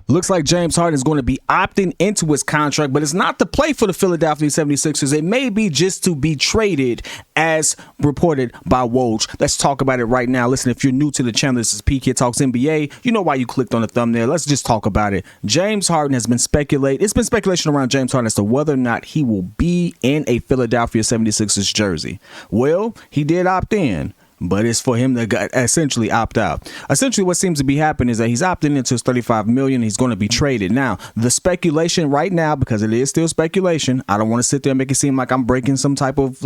Looks like James Harden is going to be opting into his contract, but it's not to play for the Philadelphia 76ers. It may be just to be traded, as reported by Woj. Let's talk about it right now. Listen, if you're new to the channel, this is P.kidd Talks NBA. You know why you clicked on the thumbnail. Let's just talk about it. James Harden has been speculated. It's been speculation around James Harden as to whether or not he will be in a Philadelphia 76ers jersey. Well, he did opt in, but it's for him to essentially opt out. Essentially, what seems to be happening is that he's opting into his $35 million. He's going to be traded. Now, the speculation right now, because it is still speculation, I don't want to sit there and make it seem like I'm breaking some type of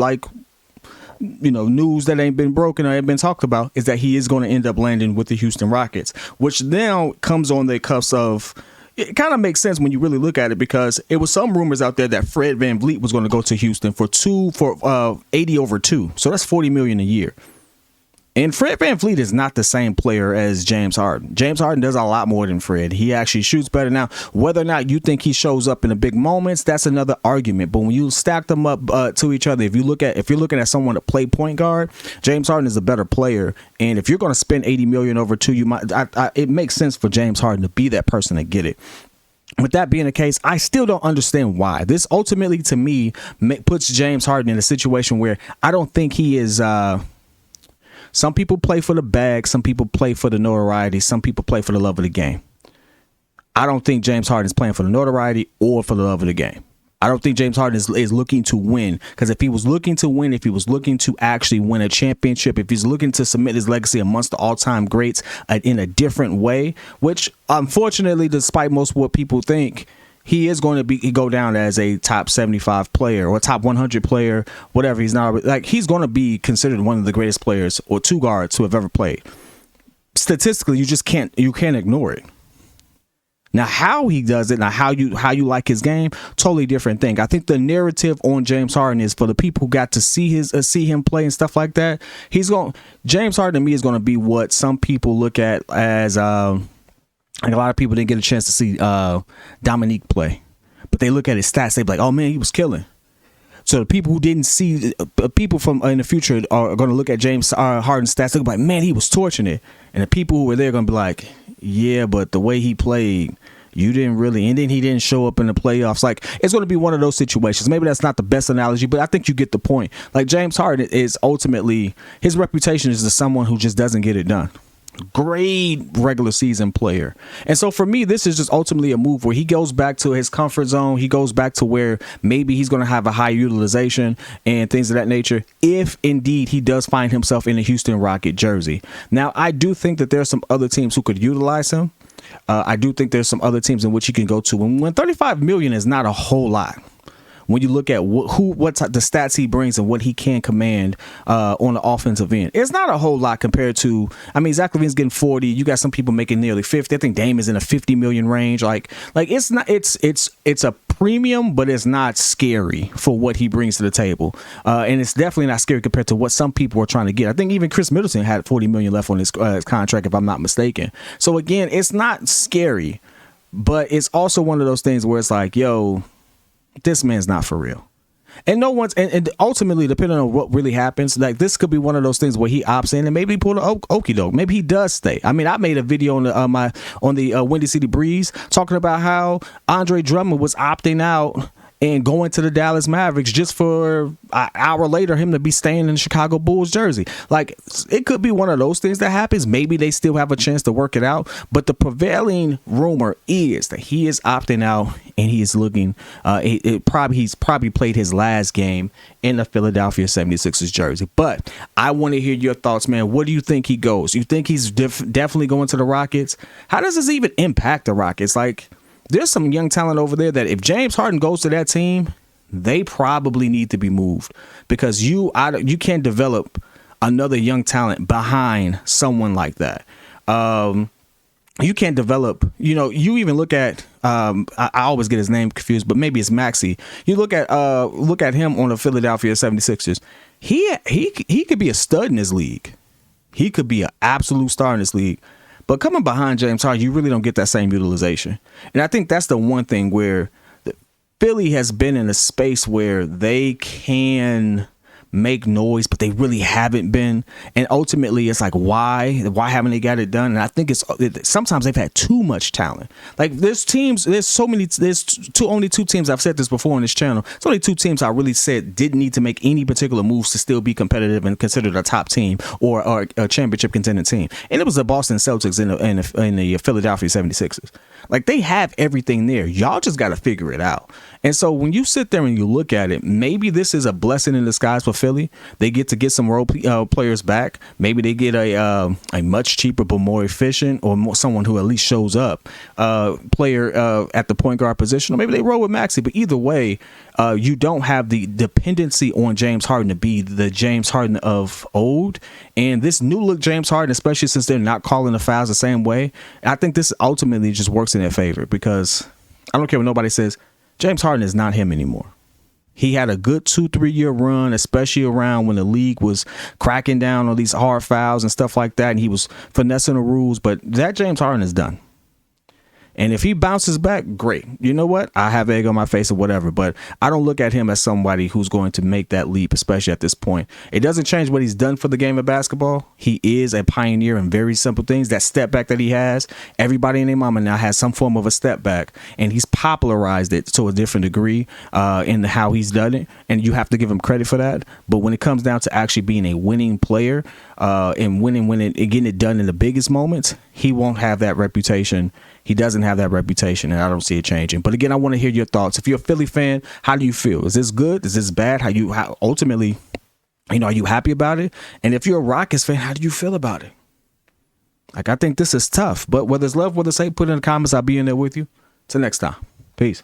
news that ain't been broken or ain't been talked about, is that he is going to end up landing with the Houston Rockets, which now comes on the cuffs of. It kind of makes sense when you really look at it, because it was some rumors out there that Fred VanVleet was going to go to Houston for 80 over 2. So that's $40 million a year. And Fred VanVleet is not the same player as James Harden. James Harden does a lot more than Fred. He actually shoots better. Now, whether or not you think he shows up in the big moments, that's another argument. But when you stack them up to each other, if you're looking at someone to play point guard, James Harden is a better player. And if you're going to spend $80 million over 2, it makes sense for James Harden to be that person to get it. With that being the case, I still don't understand why. This ultimately, to me, puts James Harden in a situation where I don't think he is. Some people play for the bag. Some people play for the notoriety. Some people play for the love of the game. I don't think James Harden is playing for the notoriety or for the love of the game. I don't think James Harden is looking to win, because if he was looking to win, if he was looking to actually win a championship, if he's looking to cement his legacy amongst the all-time greats in a different way, which unfortunately, despite most of what people think, he is going to go down as a top 75 player or top 100 player, whatever. He's not he's going to be considered one of the greatest players or two guards who have ever played. Statistically, you can't ignore it. Now, how he does it, now how you like his game, totally different thing. I think the narrative on James Harden is for the people who got to see him play and stuff like that. James Harden to me is going to be what some people look at as like a lot of people didn't get a chance to see Dominique play, but they look at his stats. They be like, "Oh man, he was killing." So the people who didn't see, people from in the future are going to look at James Harden's stats. They're going to be like, "Man, he was torching it." And the people who were there are going to be like, "Yeah, but the way he played, you didn't really." And then he didn't show up in the playoffs. Like, it's going to be one of those situations. Maybe that's not the best analogy, but I think you get the point. Like, James Harden is ultimately, his reputation is as someone who just doesn't get it done. Great regular season player. And so for me, this is just ultimately a move where he goes back to his comfort zone. He goes back to where maybe he's going to have a high utilization and things of that nature, if indeed he does find himself in a Houston Rocket jersey. Now, I do think that there's some other teams who could utilize him. I do think there's some other teams in which he can go to. And when $35 million is not a whole lot, when you look at the stats he brings and what he can command on the offensive end, it's not a whole lot compared to. I mean, Zach LaVine's getting 40. You got some people making nearly 50. I think Dame is in a 50 million range. Like it's not. It's a premium, but it's not scary for what he brings to the table, and it's definitely not scary compared to what some people are trying to get. I think even Chris Middleton had 40 million left on his contract, if I'm not mistaken. So again, it's not scary, but it's also one of those things where it's like, yo, this man's not for real. And no one's, and ultimately, depending on what really happens, like, this could be one of those things where he opts in and maybe he pulled an okie doke. Maybe he does stay. I mean, I made a video on the Windy City Breeze talking about how Andre Drummond was opting out and going to the Dallas Mavericks just for an hour later him to be staying in the Chicago Bulls jersey. Like, it could be one of those things that happens. Maybe they still have a chance to work it out. But the prevailing rumor is that he is opting out and he is looking. He's probably played his last game in the Philadelphia 76ers jersey. But I want to hear your thoughts, man. What do you think he goes? You think he's definitely going to the Rockets? How does this even impact the Rockets? Like, there's some young talent over there that if James Harden goes to that team, they probably need to be moved, because you can't develop another young talent behind someone like that. You can't develop, you even look at, I always get his name confused, but maybe it's Maxey. You look at him on the Philadelphia 76ers. He could be a stud in this league. He could be an absolute star in this league. But coming behind James Harden, you really don't get that same utilization. And I think that's the one thing where Philly has been in a space where they can make noise, but they really haven't been. And ultimately, it's like, why haven't they got it done? And I think sometimes they've had too much talent. Like there's only two teams. I've said this before on this channel. It's only two teams I really said didn't need to make any particular moves to still be competitive and considered a top team or a championship contending team. And it was the Boston Celtics and the Philadelphia 76ers. Like they have everything there. Y'all just got to figure it out. And so when you sit there and you look at it, maybe this is a blessing in disguise for Philly. They get to get some role players back. Maybe they get a much cheaper but more efficient or someone who at least shows up player at the point guard position. Or maybe they roll with Maxey. But either way, you don't have the dependency on James Harden to be the James Harden of old. And this new look James Harden, especially since they're not calling the fouls the same way, I think this ultimately just works in their favor because I don't care what nobody says. James Harden is not him anymore. He had a good 2-3 year run, especially around when the league was cracking down on these hard fouls and stuff like that. And he was finessing the rules. But that James Harden is done. And if he bounces back, great. You know what? I have egg on my face or whatever, but I don't look at him as somebody who's going to make that leap, especially at this point. It doesn't change what he's done for the game of basketball. He is a pioneer in very simple things. That step back that he has, everybody and their mama now has some form of a step back, and he's popularized it to a different degree in how he's done it. And you have to give him credit for that. But when it comes down to actually being a winning player and getting it done in the biggest moments, he won't have that reputation. He doesn't have that reputation, and I don't see it changing. But again, I want to hear your thoughts. If you're a Philly fan, how do you feel? Is this good? Is this bad? How ultimately, are you happy about it? And if you're a Rockets fan, how do you feel about it? Like, I think this is tough. But whether it's love, whether it's hate, put it in the comments. I'll be in there with you. Till next time. Peace.